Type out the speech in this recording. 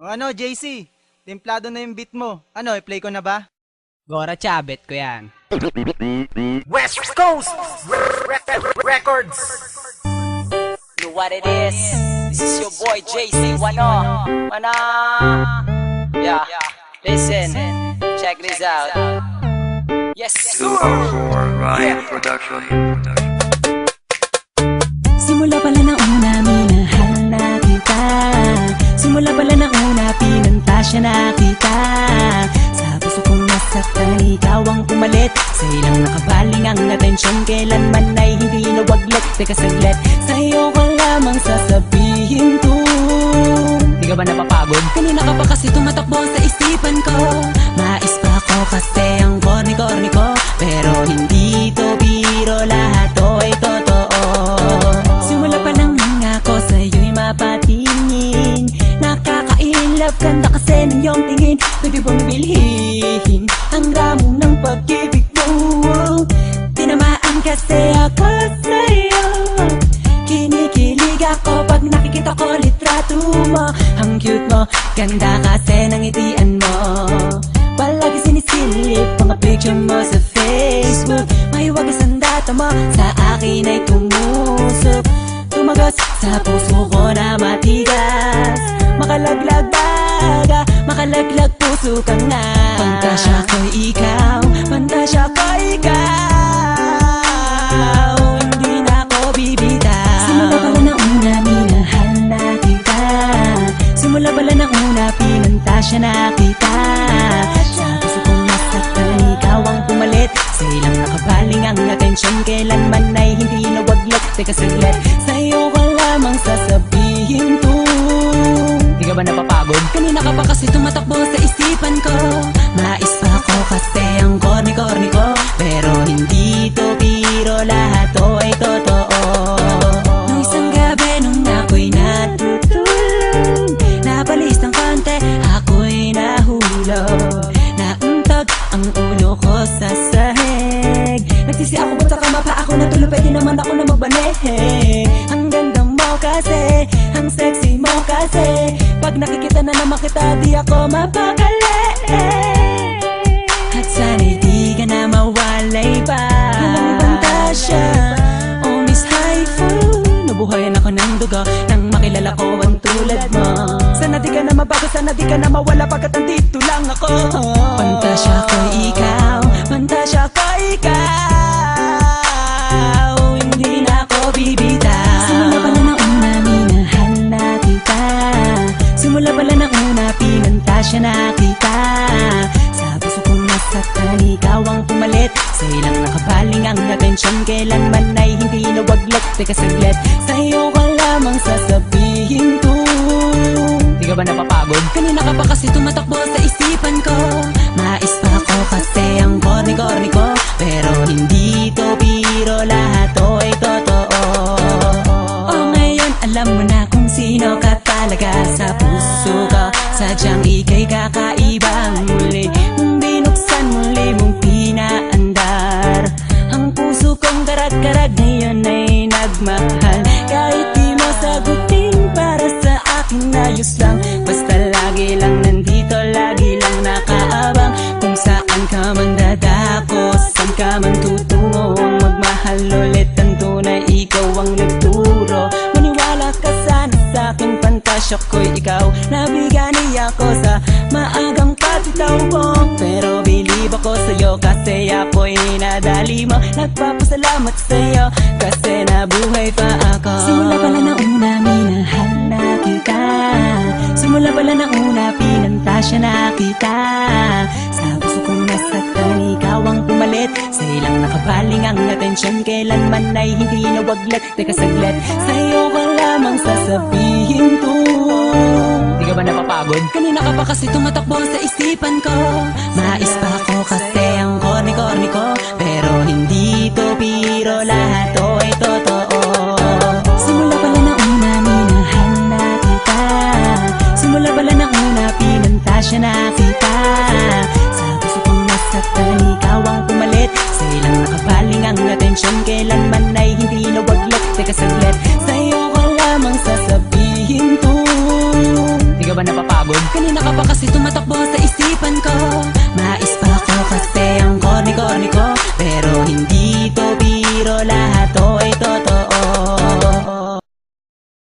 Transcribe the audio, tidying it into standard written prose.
O ano, JC? Templado na yung beat mo. Ano, i-play ko na ba? Gora Chabet ko yan. West Coast Records. You know what it is? This is your boy JC Wano. Mana. Yeah. Listen. Check this out. Yes. 204 Ryan Production. Simula pala ng una, minahal na kita. Simula pala ng una, pinantasya na kita. Sa puso kong nasaktan, ikaw ang pumalit. Sa ilang nakabaling ang atensyon, kailanman ay hindi nawaglit. Teka saglit, sa'yo ko lamang sasabihin to. Di ka ba napapagod? Kanina ka pa kasi tumatakbo sa isipan ko. Mais pa ko kasi ang korni-korni ko. Pero hindi to biro, lahat to ay totoo. Simula pa lang ako sa'yo'y mapatingin. Nakaka-inlove kanta kasi ng iyong tingin. Pwede bang bilhin ang ramo ng pag-ibig mo? Tinamaan kasi ako sa'yo. Kinikilig ako pag nakikita ko litrato mo. Ang cute mo, ganda kasi ng ngitian mo. Palagi sinisilip mga picture mo sa Facebook. May wagas ang data mo, sa akin ay tumusok. Tumagas sa puso ko na matigas. Makalaglag baga, makalaglag puso ka nga. Pantasya ko ikaw, pantasya ko ikaw. Hindi na ako bibitaw. Simula pala ng una, minahal na kita. Simula pala ng una, pinantasya na kita. Sa puso kong nasaktan, ikaw ang pumalit. Sa ilang nakabaling ang atensyon, kailanman ay hindi nawaglit. Teka saglit, sa'yo ko lamang sasabihin to. Di ka ba napapagod? Kanina ka pa kasi tumatakbo sa isipan ko. Mais pa ko kasi ang korni-korni ko. Pero hindi to biro, lahat to ay totoo. Nung isang gabi nung ako'y natutulog, napalis ng konti, ako'y nahulog. Nauntog ang ulo ko sa sahig. Nagsisi ako, ba't ka mapa ako natulog? Pwede naman ako na magbanehe. Ang ganda mo kasi, ang sexy mo kasi. Pag nakikita na naman kita, di ako mapakali. At sana'y di ka na mawalay pa. Walang pantasya, oh Miss Haifu. Nabuhayan ako ng dugo nang makilala ko ang tulad mo. Sana di ka na mabago, sana di ka na mawala pagkat andito lang ako. Pantasya ko ikaw, pantasya ko ikaw. Hindi na ako bibitaw. Simula pala ng una, minahal na kita. Simula pala ng una, pinantasya na kita. Sa puso kong nasaktan, ikaw ang pumalit. Sa ilang nakabaling ang atensyon, kailanman ay hindi nawaglit. Teka saglit, sa'yo ko lamang sasabihin to. Di ka ba napapagod? Kanina ka pa kasi tumatakbo sa isipan ko. Mais pa ko kasi ang korni-korni ko. Pero hindi to biro, lahat to ay totoo. O ngayon alam mo na kung sino ka talaga sa puso ko. Sadyang ika'y kakaibang muli. Nung binuksan muli mong pinaandar. Ang puso kong karag-karag ngayon ay nagmahal. Kahit di mo sagutin, para sa akin ayos lang. Basta lagi lang nandito, lagi lang nakaabang. Kung saan ka man dadako, saan ka man tutungo. Ang magmahal ulit ang tunay, ikaw ang nagturo. Maniwala ka sana sa'kin, pantasya ko'y ikaw. Nabigani ako sa maagang patitaw mo. Pero believe ako sa'yo kasi ako'y nadali mo. Nagpapasalamat sa'yo kasi nabuhay pa ako. Simula pala ng una, minahal na kita. Simula pala ng una, pinantasya na kita. Sa puso kong nasaktan, ikaw ang pumalit. Sa ilang nakabaling ang atensyon, kailanman ay hindi nawaglit. Teka saglit, sa'yo ko lamang sasabihin to. Di ka ba napapagod? Kanina ka pa kasi tumatakbo sa isipan ko. Mais pa ko kasi ang korni-korni ko. Pero hindi to biro, lahat to ay totoo. Simula pala ng una, minahal na kita. Simula pala ng una, pinantasya na kita. Sa puso kong nasaktan, ikaw ang pumalit. Sa ilang nakabaling ang atensyon, kailanman ay hindi nawaglit. Teka saglit, sa'yo ko lamang sasabihin to. Di ka ba napapagod? napapagod? Kanina ka pa kasi tumatakbo sa isipan ko. Mais pa ako kasi ang corny-corny ko. Pero hindi to biro, lahat to ay to